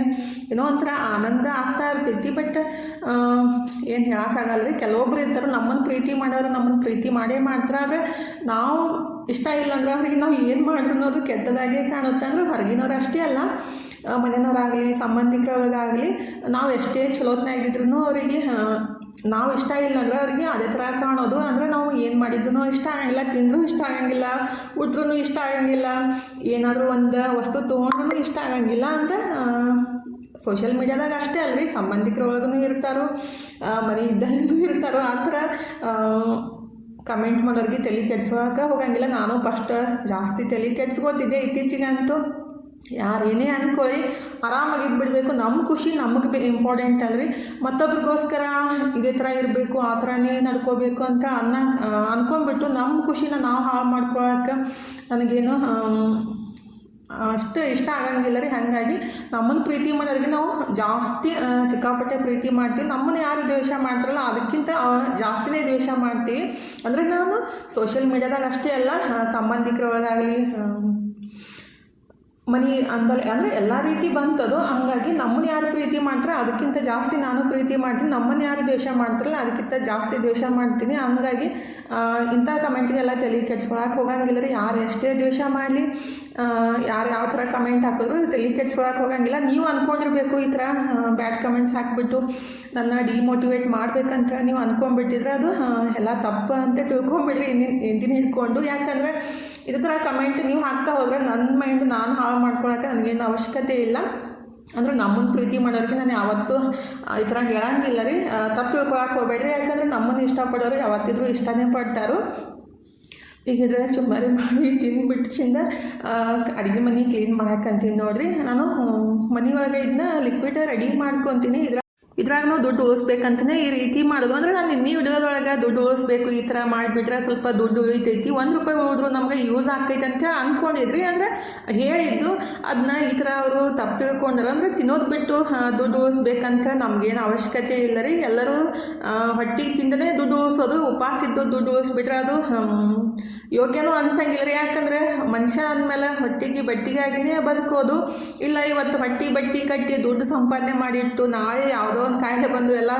ಏನೋ ಒಂಥರ ಆನಂದ ಆಗ್ತಾ ಇರ್ತೈತಿ. ಬಟ್ ಏನು ಹೇಳೋಕ್ಕಾಗಲ್ಲ ರೀ. ಕೆಲವೊಬ್ರು ಇರ್ತಾರೆ ನಮ್ಮನ್ನು ಪ್ರೀತಿ ಮಾಡೋರು, ನಮ್ಮನ್ನು ಪ್ರೀತಿ ಮಾಡೇ ಮಾಡ್ತಾರೆ. ಆದರೆ ನಾವು ಇಷ್ಟ ಇಲ್ಲ ಅಂದ್ರೆ ಅವ್ರಿಗೆ ನಾವು ಏನು ಮಾಡ್ರು ಅನ್ನೋದು ಕೆಟ್ಟದಾಗೆ ಕಾಣುತ್ತೆ. ಅಂದರೆ ಹೊರಗಿನವ್ರು ಅಷ್ಟೇ ಅಲ್ಲ, ಮನೆಯವ್ರಾಗಲಿ ಸಂಬಂಧಿಕರಿಗಾಗಲಿ ನಾವು ಎಷ್ಟೇ ಚಲೋತ್ನಾಗಿದ್ರು ಅವರಿಗೆ ನಾವು ಇಷ್ಟ ಇಲ್ಲ ಅಂದ್ರೆ ಅವರಿಗೆ ಅದೇ ಥರ ಕಾಣೋದು. ಅಂದರೆ ನಾವು ಏನು ಮಾಡಿದ್ರು ಇಷ್ಟ ಆಗಂಗಿಲ್ಲ, ತಿಂದರೂ ಇಷ್ಟ ಆಗಂಗಿಲ್ಲ, ಉಟ್ರೂ ಇಷ್ಟ ಆಗಂಗಿಲ್ಲ, ಏನಾದರೂ ಒಂದು ವಸ್ತು ತೊಗೊಂಡ್ರೂ ಇಷ್ಟ ಆಗಂಗಿಲ್ಲ. ಅಂದರೆ ಸೋಷಿಯಲ್ ಮೀಡ್ಯಾದಾಗ ಅಷ್ಟೇ ಅಲ್ರಿ, ಸಂಬಂಧಿಕರೊಳಗೂ ಇರ್ತಾರೋ, ಮನೆ ಇದ್ದಲ್ಲೂ ಇರ್ತಾರೋ. ಆ ಥರ ಕಮೆಂಟ್ ಮಾಡೋರಿಗೆ ತಲೆ ಕೆಡ್ಸೋಕೆ ಹೋಗಂಗಿಲ್ಲ. ನಾನು ಫಸ್ಟ್ ಜಾಸ್ತಿ ತಲೆ ಕೆಡ್ಸ್ಕೋತಿದ್ದೆ, ಇತ್ತೀಚೆಗೆ ಅಂತೂ ಯಾರೇನೇ ಅಂದ್ಕೊಳ್ಳಿ ಆರಾಮಾಗಿದ್ದು ಬಿಡಬೇಕು. ನಮ್ಮ ಖುಷಿ ನಮಗೆ ಇಂಪಾರ್ಟೆಂಟ್ ಅಲ್ರಿ. ಮತ್ತೊಬ್ರಿಗೋಸ್ಕರ ಇದೇ ಥರ ಇರಬೇಕು, ಆ ಥರನೇ ನಡ್ಕೋಬೇಕು ಅಂತ ಅಂದ್ಕೊಂಡ್ಬಿಟ್ಟು ನಮ್ಮ ಖುಷಿನ ನಾವು ಹಾಳು ಮಾಡ್ಕೊಳಕ್ಕೆ ನನಗೇನು ಅಷ್ಟು ಇಷ್ಟ ಆಗಂಗಿಲ್ಲ ರೀ. ಹಾಗಾಗಿ ನಮ್ಮನ್ನು ಪ್ರೀತಿ ಮಾಡೋರಿಗೆ ನಾವು ಜಾಸ್ತಿ ಸಿಕ್ಕಾಪಟ್ಟೆ ಪ್ರೀತಿ ಮಾಡ್ತೀವಿ. ನಮ್ಮನ್ನು ಯಾರು ದ್ವೇಷ ಮಾಡ್ತಾರಲ್ಲ ಅದಕ್ಕಿಂತ ಜಾಸ್ತಿನೇ ದ್ವೇಷ ಮಾಡ್ತೀವಿ. ಅಂದರೆ ನಾನು ಸೋಷಿಯಲ್ ಮೀಡ್ಯಾದಾಗ ಅಷ್ಟೇ ಅಲ್ಲ, ಸಂಬಂಧಿಕರೊಳಗಾಗಲಿ ಮನಿ ಅಂದಲ್ಲ ಅಂದರೆ ಎಲ್ಲ ರೀತಿ ಬಂತದು. ಹಂಗಾಗಿ ನಮ್ಮನ್ನ ಯಾರು ಪ್ರೀತಿ ಮಾಡ್ತಾರೆ ಅದಕ್ಕಿಂತ ಜಾಸ್ತಿ ನಾನು ಪ್ರೀತಿ ಮಾಡ್ತೀನಿ, ನಮ್ಮನ್ನು ಯಾರು ದ್ವೇಷ ಮಾಡ್ತಾರಲ್ಲ ಅದಕ್ಕಿಂತ ಜಾಸ್ತಿ ದ್ವೇಷ ಮಾಡ್ತೀನಿ. ಹಂಗಾಗಿ ಇಂಥ ಕಮೆಂಟ್ಗೆಲ್ಲ ತಲೆ ಕೆಡ್ಸ್ಕೊಳಕ್ಕೆ ಹೋಗಂಗಿಲ್ಲ ರೀ. ಯಾರು ಎಷ್ಟೇ ದ್ವೇಷ ಮಾಡಲಿ, ಯಾರು ಯಾವ ಥರ ಕಮೆಂಟ್ ಹಾಕಿದ್ರು ತಲೆ ಕೆಡ್ಸ್ಕೊಳಕ್ಕೆ ಹೋಗಂಗಿಲ್ಲ. ನೀವು ಅಂದ್ಕೊಂಡಿರ್ಬೇಕು ಈ ಥರ ಬ್ಯಾಡ್ ಕಮೆಂಟ್ಸ್ ಹಾಕಿಬಿಟ್ಟು ನನ್ನ ಡಿಮೋಟಿವೇಟ್ ಮಾಡಬೇಕಂತ ನೀವು ಅಂದ್ಕೊಂಡ್ಬಿಟ್ಟಿದ್ರೆ ಅದು ಎಲ್ಲ ತಪ್ಪು ಅಂತ ತಿಳ್ಕೊಂಬಿಡ್ರಿ ಇಂದಿನ ಹಿಡ್ಕೊಂಡು. ಯಾಕಂದರೆ ಇದೇ ಥರ ಕಮೆಂಟ್ ನೀವು ಹಾಕ್ತಾ ಹೋದರೆ ನನ್ನ ಮೈಂಡ್ ನಾನು ಹಾಳು ಮಾಡ್ಕೊಳಕ್ಕೆ ನನಗೇನು ಅವಶ್ಯಕತೆ ಇಲ್ಲ. ಅಂದ್ರೆ ನಮ್ಮನ್ನು ಪ್ರೀತಿ ಮಾಡೋರಿಗೆ ನಾನು ಯಾವತ್ತೂ ಈ ಥರ ಹೇಳಂಗಿಲ್ಲ ರೀ. ತಪ್ಪು ತಿಳ್ಕೊಳಕ್ಕೆ ಹೋಗ್ಬೇಡ್ರಿ. ಯಾಕಂದರೆ ನಮ್ಮನ್ನು ಇಷ್ಟಪಡೋರು ಯಾವತ್ತಿದ್ರೂ ಇಷ್ಟನೇ ಪಡ್ತಾರೋ. ಈಗಿದ್ರೆ ಚುಮ್ಮರಿ ಮಾಡಿ ತಿಂದ್ಬಿಟ್ಟಿಂದ ಅಡುಗೆ ಮನೆ ಕ್ಲೀನ್ ಮಾಡಕ್ಕಂತೀನಿ ನೋಡಿರಿ. ನಾನು ಮನೆ ಒಳಗೆ ಇದನ್ನ ಲಿಕ್ವಿಡ್ ರೆಡಿ ಮಾಡ್ಕೊತೀನಿ. ಇದ್ರಾಗೂ ದುಡ್ಡು ಉಳಿಸ್ಬೇಕಂತಲೇ ಈ ರೀತಿ ಮಾಡೋದು. ಅಂದರೆ ನಾನು ಇನ್ನೀ ವಿಡಿಯೋದೊಳಗೆ ದುಡ್ಡು ಉಳಿಸ್ಬೇಕು ಈ ಥರ ಮಾಡಿಬಿಟ್ರೆ ಸ್ವಲ್ಪ ದುಡ್ಡು ಉಳಿತೈತಿ, ₹1 ಉಳಿದ್ರು ನಮ್ಗೆ ಯೂಸ್ ಆಗ್ತೈತೆ ಅಂತ ಅಂದ್ಕೊಂಡಿದ್ರಿ. ಅಂದರೆ ಹೇಳಿದ್ದು ಅದನ್ನ ಈ ಥರ ಅವರು ತಪ್ಪು ತಿಳ್ಕೊಂಡ್ರು. ಅಂದರೆ ತಿನ್ನೋದು ಬಿಟ್ಟು ದುಡ್ಡು ಉಳಿಸ್ಬೇಕಂತ ನಮಗೇನು ಅವಶ್ಯಕತೆ ಇಲ್ಲ ರೀ. ಎಲ್ಲರೂ ಹೊಟ್ಟೆಗೆ ತಿಂದನೇ ದುಡ್ಡು ಉಳಿಸೋದು. ಉಪವಾಸ ಇದ್ದು ದುಡ್ಡು ಉಳಿಸ್ಬಿಟ್ರೆ ಅದು ಯೋಗ್ಯನೂ ಅನ್ಸಂಗಿಲ್ಲ ರೀ. ಯಾಕಂದರೆ ಮನುಷ್ಯ ಅಂದಮೇಲೆ ಹೊಟ್ಟೆಗೆ ಬಟ್ಟಿಗಾಗಿನೇ ಬದುಕೋದು. ಇಲ್ಲ ಇವತ್ತು ಬಟ್ಟಿ ಕಟ್ಟಿ ದುಡ್ಡು ಸಂಪಾದನೆ ಮಾಡಿಟ್ಟು ನಾಳೆ ಯಾವುದೋ ಒಂದು ಕಾಯಿಲೆ ಬಂದು ಎಲ್ಲ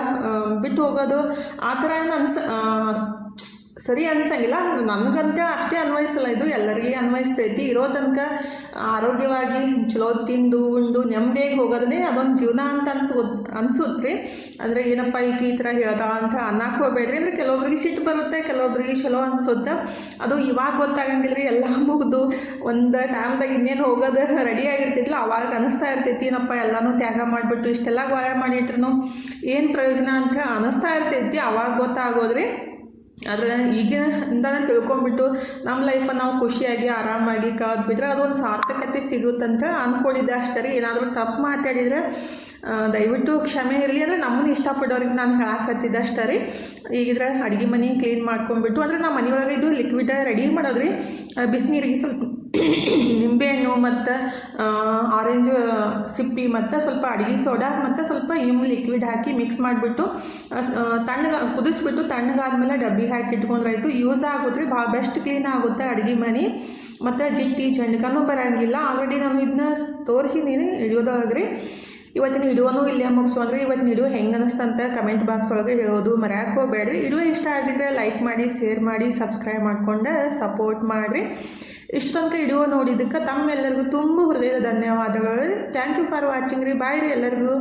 ಬಿಟ್ಟು ಹೋಗೋದು ಆ ಥರ ಏನು ಸರಿ ಅನ್ಸಂಗಿಲ್ಲ. ನನಗಂತ ಅಷ್ಟೇ ಅನ್ವಯಿಸಲ್ಲ, ಇದು ಎಲ್ಲರಿಗೆ ಅನ್ವಯಿಸ್ತೈತಿ. ಇರೋ ತನಕ ಆರೋಗ್ಯವಾಗಿ ಚಲೋ ತಿಂದು ಉಂಡು ನೆಮ್ಮದಿಯಾಗಿ ಹೋಗೋದನ್ನೇ ಅದೊಂದು ಜೀವನ ಅಂತ ಅನ್ಸುತ್ತೆ. ಅಂದರೆ ಏನಪ್ಪ ಈಗ ಈ ಥರ ಹೇಳ್ದ ಅಂತ ಅನ್ನಕ್ಕೆ ಹೋಗ್ಬೇಡ್ರಿ. ಅಂದರೆ ಕೆಲವೊಬ್ರಿಗೆ ಸಿಟ್ಟು ಬರುತ್ತೆ, ಕೆಲವೊಬ್ರಿಗೆ ಚಲೋ ಅನ್ಸುತ್ತೆ. ಅದು ಇವಾಗ ಗೊತ್ತಾಗಂಗಿಲ್ಲ ರೀ. ಎಲ್ಲ ಮುಗಿದು ಒಂದು ಟೈಮ್ದಾಗ ಇನ್ನೇನು ಹೋಗೋದು ರೆಡಿ ಆಗಿರ್ತೈತಿಲ್ಲ ಅವಾಗ ಅನ್ನಿಸ್ತಾ ಇರ್ತೈತಿ, ಏನಪ್ಪ ಎಲ್ಲನೂ ತ್ಯಾಗ ಮಾಡಿಬಿಟ್ಟು ಇಷ್ಟೆಲ್ಲ ಗೋಳೆ ಮಾಡಿಟ್ರು ಏನು ಪ್ರಯೋಜನ ಅಂತ ಅನ್ನಿಸ್ತಾ ಇರ್ತೈತಿ. ಅವಾಗ ಗೊತ್ತಾಗೋದ್ರಿ. ಆದರೆ ಈಗಿನಿಂದನೇ ತಿಳ್ಕೊಂಬಿಟ್ಟು ನಮ್ಮ ಲೈಫನ್ನು ನಾವು ಖುಷಿಯಾಗಿ ಆರಾಮಾಗಿ ಕಳೆದ್ಬಿಟ್ರೆ ಅದೊಂದು ಸಾರ್ಥಕತೆ ಸಿಗುತ್ತಂತ ಅಂದ್ಕೊಂಡಿದ್ದೆ ಅಷ್ಟೇ ರೀ. ಏನಾದರೂ ತಪ್ಪು ಮಾತಾಡಿದರೆ ದಯವಿಟ್ಟು ಕ್ಷಮೆ ಇರಲಿ. ಅಂದರೆ ನಮ್ಮನ್ನು ಇಷ್ಟಪಡೋರಿಗೆ ನಾನು ಹೇಳಕತ್ತಿದ್ದೆ ಅಷ್ಟೇ ರೀ. ಈಗಿದ್ರೆ ಅಡುಗೆ ಮನೆ ಕ್ಲೀನ್ ಮಾಡ್ಕೊಂಡ್ಬಿಟ್ಟು ಅಂದರೆ ನಮ್ಮ ಮನೆಯೊಳಗೆ ಇದು ಲಿಕ್ವಿಡ್ ರೆಡಿ ಮಾಡೋದ್ರಿ. ಬಿಸಿನೀರಿಗೆ ಸ್ವಲ್ಪ ನಿಂಬೆಹಣ್ಣು ಮತ್ತು ಆರೆಂಜ್ ಸಿಪ್ಪಿ ಮತ್ತು ಸ್ವಲ್ಪ ಅಡುಗೆ ಸೋಡಾ ಮತ್ತು ಸ್ವಲ್ಪ ಲಿಕ್ವಿಡ್ ಹಾಕಿ ಮಿಕ್ಸ್ ಮಾಡಿಬಿಟ್ಟು ಕುದಿಸ್ಬಿಟ್ಟು ತಣ್ಣಗಾದ್ಮೇಲೆ ಡಬ್ಬಿಗೆ ಹಾಕಿ ಇಟ್ಕೊಂಡ್ರಾಯ್ತು. ಯೂಸ್ ಆಗುತ್ತೆ, ಭಾಳ ಬೆಸ್ಟ್ ಕ್ಲೀನ್ ಆಗುತ್ತೆ ಅಡುಗೆ ಮನೆ. ಮತ್ತು ಜಿಟ್ಟಿ ಜಂಡ್ಕನೂ ಬರೋಂಗಿಲ್ಲ. ಆಲ್ರೆಡಿ ನಾನು ಇದನ್ನ ತೋರಿಸಿದ್ದೀನಿ ವಿಡಿಯೋದೊಳಗೆ ರೀ. ಇವತ್ತಿನ ವಿಡಿಯೋನೂ ಇಲ್ಲೇ ಮುಗಿಸು. ಅಂದರೆ ಇವತ್ತಿನ ವಿಡಿಯೋ ಹೆಂಗೆ ಅನ್ನಿಸ್ತಂತ ಕಮೆಂಟ್ ಬಾಕ್ಸ್ ಒಳಗೆ ಹೇಳೋದು ಮರ್ಯಾಕೆ ಹೋಗ್ಬೇಡ್ರಿ. ವಿಡಿಯೋ ಇಷ್ಟ ಆಗಿದ್ರೆ ಲೈಕ್ ಮಾಡಿ, ಶೇರ್ ಮಾಡಿ, ಸಬ್ಸ್ಕ್ರೈಬ್ ಮಾಡ್ಕೊಂಡು ಸಪೋರ್ಟ್ ಮಾಡಿರಿ. ಇಷ್ಟು ತನಕ ವಿಡಿಯೋ ನೋಡಿದ್ದಕ್ಕೆ ತಮ್ಮೆಲ್ಲರಿಗೂ ತುಂಬ ಹೃದಯದ ಧನ್ಯವಾದಗಳು. ಥ್ಯಾಂಕ್ ಯು ಫಾರ್ ವಾಚಿಂಗ್ ರೀ. ಬಾಯ್ ರೀ ಎಲ್ಲರಿಗೂ.